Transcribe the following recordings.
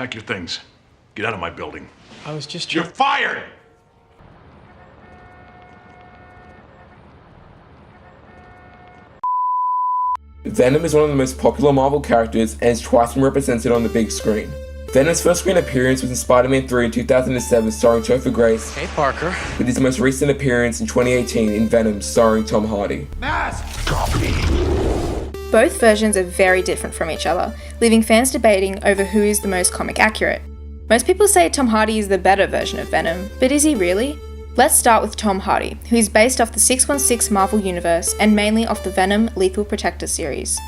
Pack your things. Get out of my building. I was just You're fired! Venom is one of the most popular Marvel characters and has twice been represented on the big screen. Venom's first screen appearance was in Spider-Man 3 in 2007 starring Topher Grace, Hey, Parker. with his most recent appearance in 2018 in Venom starring Tom Hardy. Both versions are very different from each other, leaving fans debating over who is the most comic accurate. Most people say Tom Hardy is the better version of Venom, but is he really? Let's start with Tom Hardy, who is based off the 616 Marvel Universe and mainly off the Venom Lethal Protector series.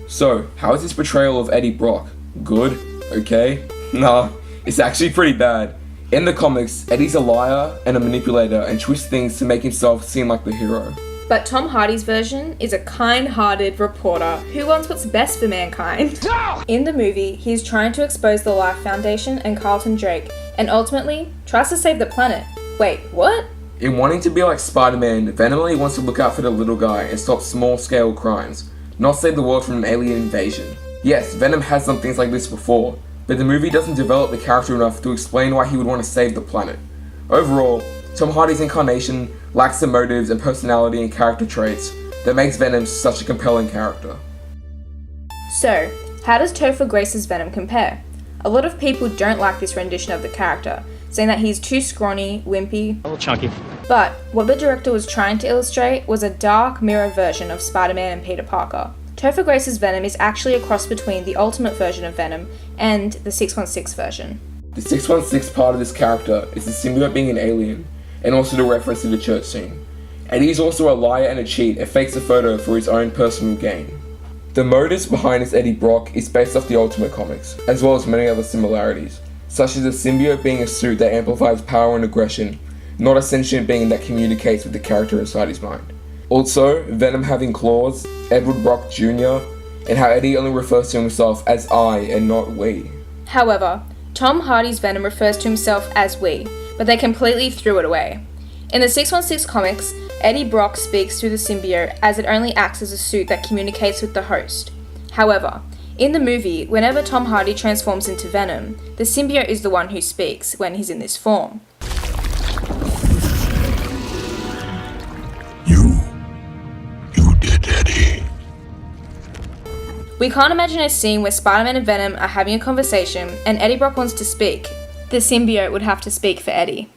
So, how is this portrayal of Eddie Brock? Good? Okay? Nah, it's actually pretty bad. In the comics, Eddie's a liar and a manipulator and twists things to make himself seem like the hero. But Tom Hardy's version is a kind-hearted reporter who wants what's best for mankind. In the movie, he is trying to expose the Life Foundation and Carlton Drake, and ultimately tries to save the planet. Wait, what? In wanting to be like Spider-Man, Venom only wants to look out for the little guy and stop small-scale crimes, not save the world from an alien invasion. Yes, Venom has done things like this before, but the movie doesn't develop the character enough to explain why he would want to save the planet. Overall, Tom Hardy's incarnation lacks the motives and personality and character traits that makes Venom such a compelling character. So, how does Topher Grace's Venom compare? A lot of people don't like this rendition of the character, saying that he's too scrawny, wimpy, A little chunky. but what the director was trying to illustrate was a dark mirror version of Spider-Man and Peter Parker. Topher Grace's Venom is actually a cross between the Ultimate version of Venom and the 616 version. The 616 part of this character is the symbiote being an alien, and also the reference to the church scene. Eddie is also a liar and a cheat and fakes a photo for his own personal gain. The motives behind this Eddie Brock is based off the Ultimate comics, as well as many other similarities, such as the symbiote being a suit that amplifies power and aggression, not a sentient being that communicates with the character inside his mind. Also, Venom having claws, Edward Brock Jr., and how Eddie only refers to himself as I and not we. However, Tom Hardy's Venom refers to himself as we, but they completely threw it away. In the 616 comics, Eddie Brock speaks through the symbiote as it only acts as a suit that communicates with the host. However, in the movie, whenever Tom Hardy transforms into Venom, the symbiote is the one who speaks when he's in this form. You did, Eddie. We can't imagine a scene where Spider-Man and Venom are having a conversation and Eddie Brock wants to speak. The symbiote would have to speak for Eddie.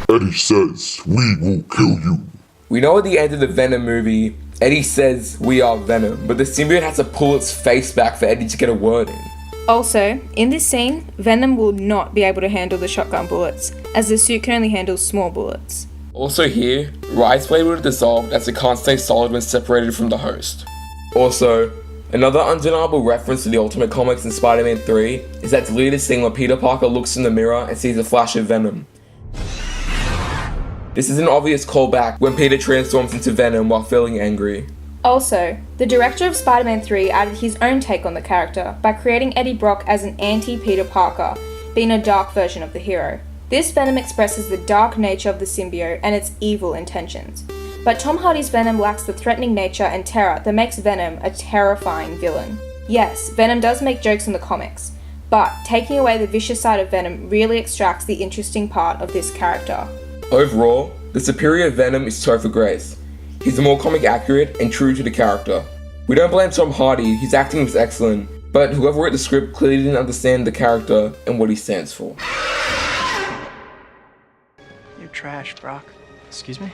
Eddie says, we will kill you. We know at the end of the Venom movie, Eddie says, "We are Venom," but the symbiote has to pull its face back for Eddie to get a word in. Also, in this scene, Venom will not be able to handle the shotgun bullets, as the suit can only handle small bullets. Also here, Riot's blade would have dissolved as it can't stay solid when separated from the host. Also, another undeniable reference to the Ultimate Comics in Spider-Man 3 is that deleted scene where Peter Parker looks in the mirror and sees a flash of Venom. This is an obvious callback when Peter transforms into Venom while feeling angry. Also, the director of Spider-Man 3 added his own take on the character by creating Eddie Brock as an anti-Peter Parker, being a dark version of the hero. This Venom expresses the dark nature of the symbiote and its evil intentions. But Tom Hardy's Venom lacks the threatening nature and terror that makes Venom a terrifying villain. Yes, Venom does make jokes in the comics, but taking away the vicious side of Venom really extracts the interesting part of this character. Overall, the superior Venom is Topher Grace. He's more comic accurate and true to the character. We don't blame Tom Hardy, his acting was excellent, but whoever wrote the script clearly didn't understand the character and what he stands for. You're trash, Brock. Excuse me?